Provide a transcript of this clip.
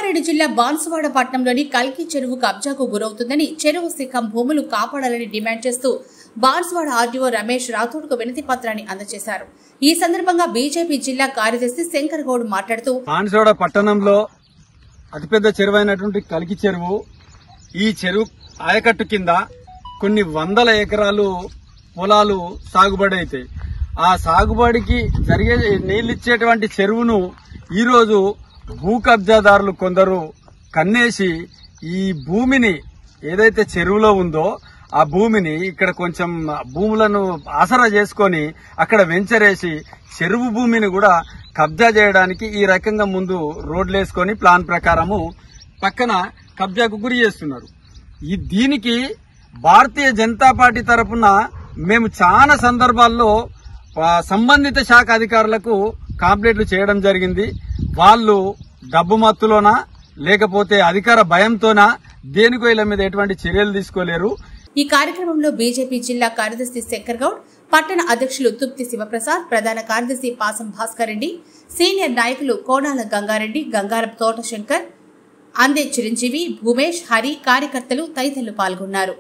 రంగారెడ్డి జిల్లా బాన్సువాడ పట్టణంలోని కల్కి చెరువు కబ్జాకు గురవుతుందని చెరువు శిఖం భూములు కాపాడాలని డిమాండ్ చేస్తూ బాన్సువాడ ఆర్డీఓ రమేష్ రాథోడ్కు వినతి పత్రాన్ని అందజేశారు. ఈ సందర్భంగా బీజేపీ జిల్లా కార్యదర్శి శంకర్ గౌడ్ మాట్లాడుతూ బాన్సువాడ పట్టణంలో అతిపెద్ద చెరువు అయినటువంటి కల్కి చెరువు, ఈ చెరువు ఆయకట్టు కింద కొన్ని వందల ఎకరాలు పొలాలు సాగుబడి అవుతాయి. ఆ సాగుబడికి జరిగే నీళ్లిచ్చేటువంటి చెరువును ఈరోజు భూ కబ్జాదారులు కొందరు కన్నేసి ఈ భూమిని ఏదైతే చెరువులో ఉందో ఆ భూమిని ఇక్కడ కొంచెం భూములను ఆసరా చేసుకొని అక్కడ వెంచరేసి చెరువు భూమిని కూడా కబ్జా చేయడానికి ఈ రకంగా ముందు రోడ్లేసుకొని ప్లాన్ ప్రకారము పక్కన కబ్జాకు గురి చేస్తున్నారు. దీనికి భారతీయ జనతా పార్టీ తరఫున మేము చాలా సందర్భాల్లో సంబంధిత శాఖ అధికారులకు కంప్లైంట్లు చేయడం జరిగింది. వాళ్ళు డబ్బు మత్తులోనా లేకపోతే అధికార భయంతోనా దేనికో వీళ్ళ మీద ఎటువంటి చర్యలు తీసుకోలేరు. ఈ కార్యక్రమంలో బీజేపీ జిల్లా కార్యదర్శి శంకర్ గౌడ్, పట్టణ అధ్యక్షులు తుప్తి శివప్రసాద్, ప్రధాన కార్యదర్శి పాసం భాస్కర్ రెడ్డి, సీనియర్ నాయకులు కోనాల గంగారెడ్డి, గంగారం తోట శంకర్, అందే చిరంజీవి, భూమేష్, హరి, కార్యకర్తలు తదితరులు పాల్గొన్నారు.